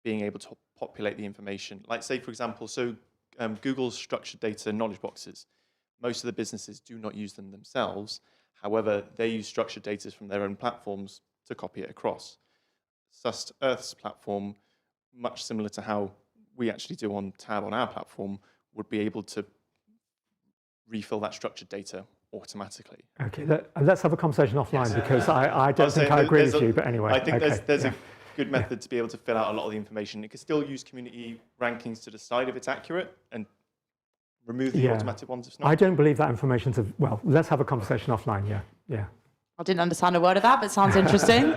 being able to populate the information. Like, say, for example, Google's structured data knowledge boxes. Most of the businesses do not use them themselves. However, they use structured data from their own platforms to copy it across. SUST Earth's platform, much similar to how we actually do on Tab on our platform, would be able to refill that structured data automatically. Okay, let's have a conversation offline because I don't think I agree with you, but anyway. I think there's a good method to be able to fill out a lot of the information. It can still use community rankings to decide if it's accurate and remove the automatic ones if not. I don't believe that information's well, let's have a conversation offline, yeah. I didn't understand a word of that, but it sounds interesting.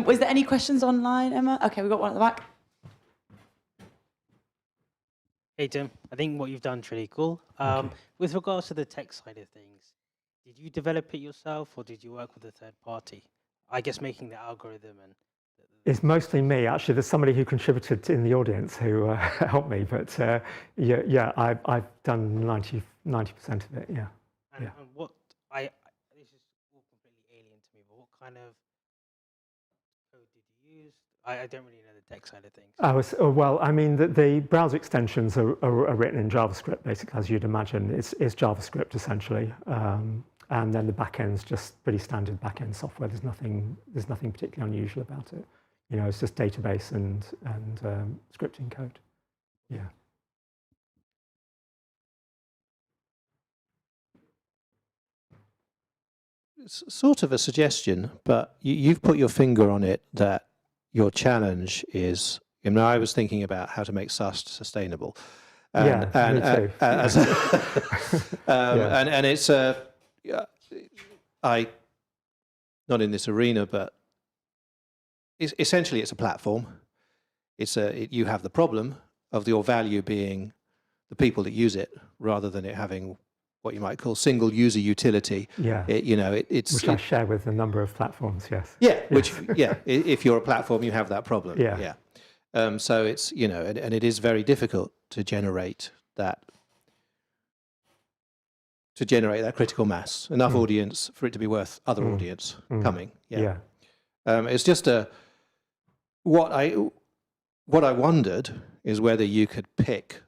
Was there any questions online, Emma? Okay, we've got one at the back. Hey, Tim. I think what you've done is really cool. With regards to the tech side of things, did you develop it yourself or did you work with a third party? I guess making the algorithm and... It's mostly me. Actually, there's somebody who contributed in the audience who helped me, but I've done 90% of it, yeah. And what this is all completely alien to me, but what kind of code did you use? I don't really know the tech side of things. Well, I mean, the browser extensions are written in JavaScript, basically, as you'd imagine. It's JavaScript, essentially. And then the backend's just pretty standard backend software. There's nothing particularly unusual about it. It's just database and scripting code. Yeah. It's sort of a suggestion, but you've put your finger on it that your challenge is, I was thinking about how to make SUST sustainable. And it's not in this arena, but essentially it's a platform. You have the problem of your value being the people that use it, rather than it having what you might call single user utility. Yeah. Which I share with a number of platforms, yes. Yeah, if you're a platform, you have that problem. Yeah. So it's, and it is very difficult to generate that critical mass, enough audience for it to be worth other audience coming. Yeah. It's just what what I wondered is whether you could pick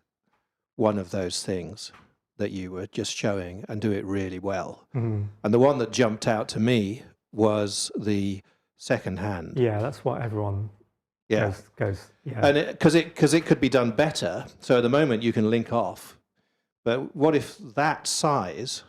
one of those things that you were just showing and do it really well. Mm. And the one that jumped out to me was the second hand. Yeah, that's what everyone Yeah. goes. Yeah. And because it could be done better. So at the moment you can link off. But what if that size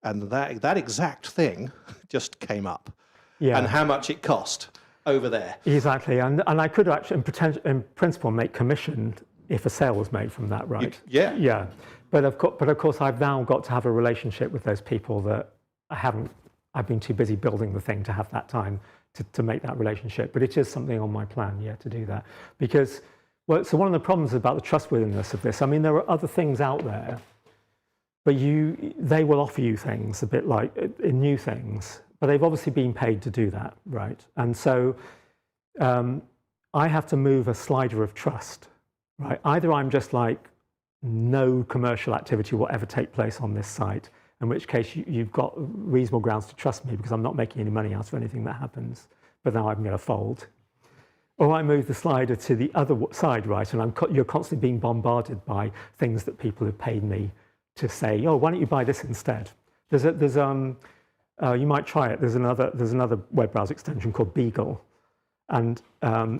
and that exact thing just came up? Yeah. And how much it cost over there? Exactly. And I could actually, in principle, make commission if a sale was made from that, right? Yeah. Yeah. But of course, I've now got to have a relationship with those people that I've been too busy building the thing to have that time to make that relationship. But it is something on my plan, yeah, to do that. Because, well, so one of the problems about the trustworthiness of this, I mean, there are other things out there, but they will offer you things a bit like new things, but they've obviously been paid to do that, right? And so I have to move a slider of trust, right? Either I'm just like, no commercial activity will ever take place on this site, in which case you've got reasonable grounds to trust me because I'm not making any money out of anything that happens, but now I'm going to fold. Or I move the slider to the other side, right, and you're constantly being bombarded by things that people have paid me to say, oh, why don't you buy this instead? You might try it. There's another web browser extension called Beagle, and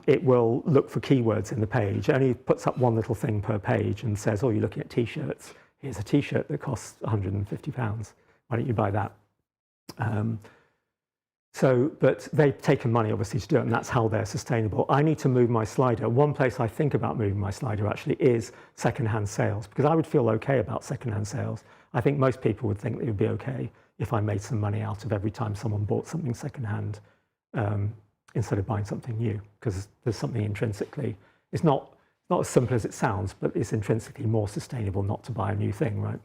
it will look for keywords in the page. It only puts up one little thing per page and says, oh, you're looking at T-shirts. Here's a T-shirt that costs £150. Why don't you buy that? But they've taken money, obviously, to do it, and that's how they're sustainable. I need to move my slider. One place I think about moving my slider, actually, is second-hand sales, because I would feel okay about second-hand sales. I think most people would think it would be okay if I made some money out of every time someone bought something second-hand instead of buying something new, because there's something intrinsically, it's not as simple as it sounds, but it's intrinsically more sustainable not to buy a new thing, right?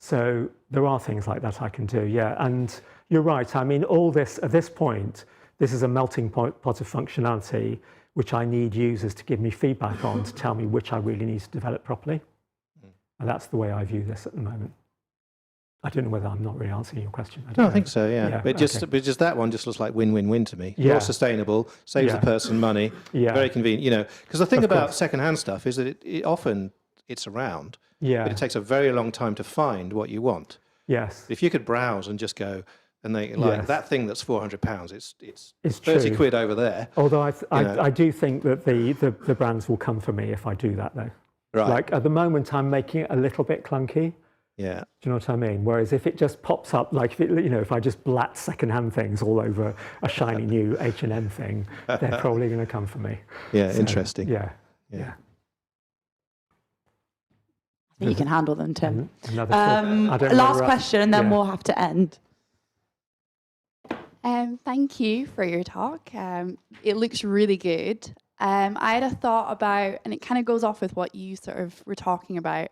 So there are things like that I can do, yeah. And you're right, I mean, all this, at this point, this is a melting pot of functionality which I need users to give me feedback on to tell me which I really need to develop properly. And that's the way I view this at the moment. I don't know whether I'm not really answering your question. I think so, yeah. Yeah, but just that one just looks like win-win-win to me. Yeah. More sustainable, saves the person money, very convenient. Because the thing about second-hand stuff is that it often it's around, but it takes a very long time to find what you want. Yes. If you could browse and just go, and they like that thing that's £400, it's 30 true. quid over there. Although I do think that the brands will come for me if I do that, though. Right. Like at the moment, I'm making it a little bit clunky. Yeah. Do you know what I mean? Whereas if it just pops up, like if I just blat secondhand things all over a shiny new H&M thing, they're probably going to come for me. Yeah, So, interesting. Yeah. Yeah. I think you can handle them, Tim. Another thought. I don't know Last whether question, and then yeah. we'll have to end. Thank you for your talk. It looks really good. I had a thought about, and it kind of goes off with what you sort of were talking about.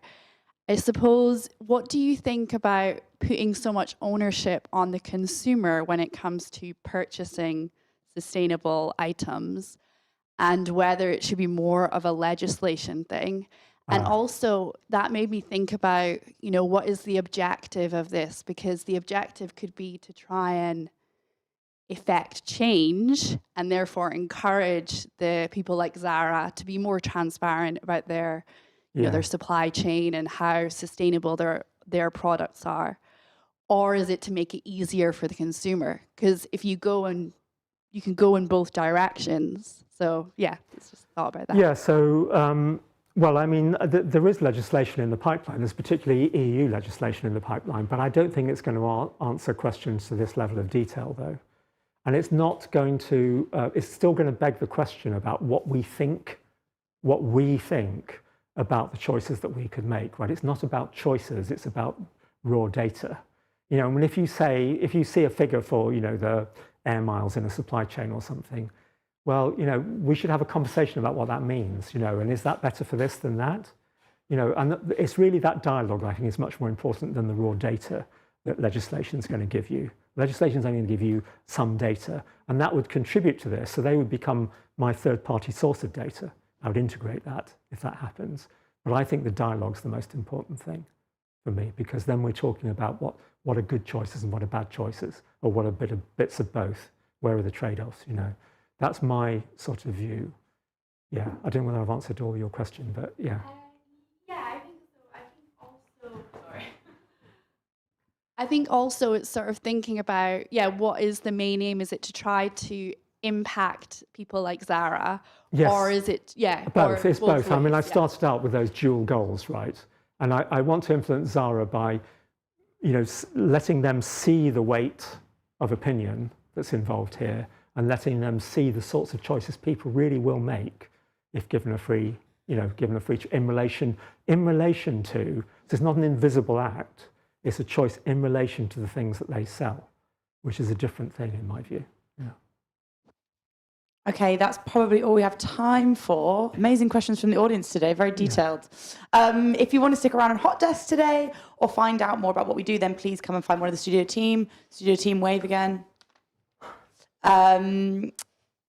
I suppose, what do you think about putting so much ownership on the consumer when it comes to purchasing sustainable items, and whether it should be more of a legislation thing? And also, that made me think about, what is the objective of this? Because the objective could be to try and effect change and therefore encourage the people like Zara to be more transparent about their their supply chain and how sustainable their products are. Or is it to make it easier for the consumer? Because if you can go in both directions. So yeah, it's just thought about that. Yeah, so, well, I mean, there is legislation in the pipeline. There's particularly EU legislation in the pipeline, but I don't think it's going to answer questions to this level of detail, though. And it's not going to, it's still going to beg the question about what we think about the choices that we could make, right? It's not about choices, it's about raw data. I mean, if you see a figure for, the air miles in a supply chain or something, well, we should have a conversation about what that means, and is that better for this than that? And it's really that dialogue, I think, is much more important than the raw data that legislation is going to give you. Legislation is only going to give you some data, and that would contribute to this. So they would become my third-party source of data. I would integrate that if that happens. But I think the dialogue's the most important thing for me, because then we're talking about what are good choices and what are bad choices, or what are bits of both. Where are the trade-offs? That's my sort of view. Yeah, I don't know whether I've answered all your question, but yeah. Yeah, I think so. I think also, sorry. I think also it's sort of thinking about, what is the main aim? Is it to try to impact people like Zara? Yes. Or is it, Both. or It's both. I mean, I ways, started out with those dual goals, right? And I want to influence Zara by, letting them see the weight of opinion that's involved here and letting them see the sorts of choices people really will make if given a free, in relation to, so it's not an invisible act, it's a choice in relation to the things that they sell, which is a different thing in my view. Yeah. Okay, that's probably all we have time for. Amazing questions from the audience today, very detailed. If you want to stick around on Hot Desk today or find out more about what we do, then please come and find one of the studio team. Studio team, wave again. And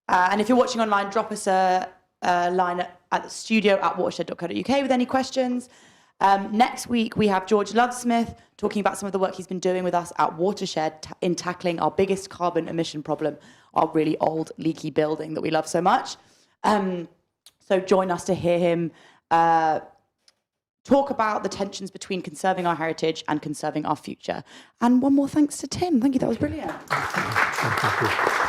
if you're watching online, drop us a line at the studio@watershed.co.uk with any questions. Next week, we have George Lovesmith talking about some of the work he's been doing with us at Watershed in tackling our biggest carbon emission problem, our really old leaky building that we love so much. So join us to hear him talk about the tensions between conserving our heritage and conserving our future. And one more thanks to Tim. Thank you, that was brilliant. Thank you.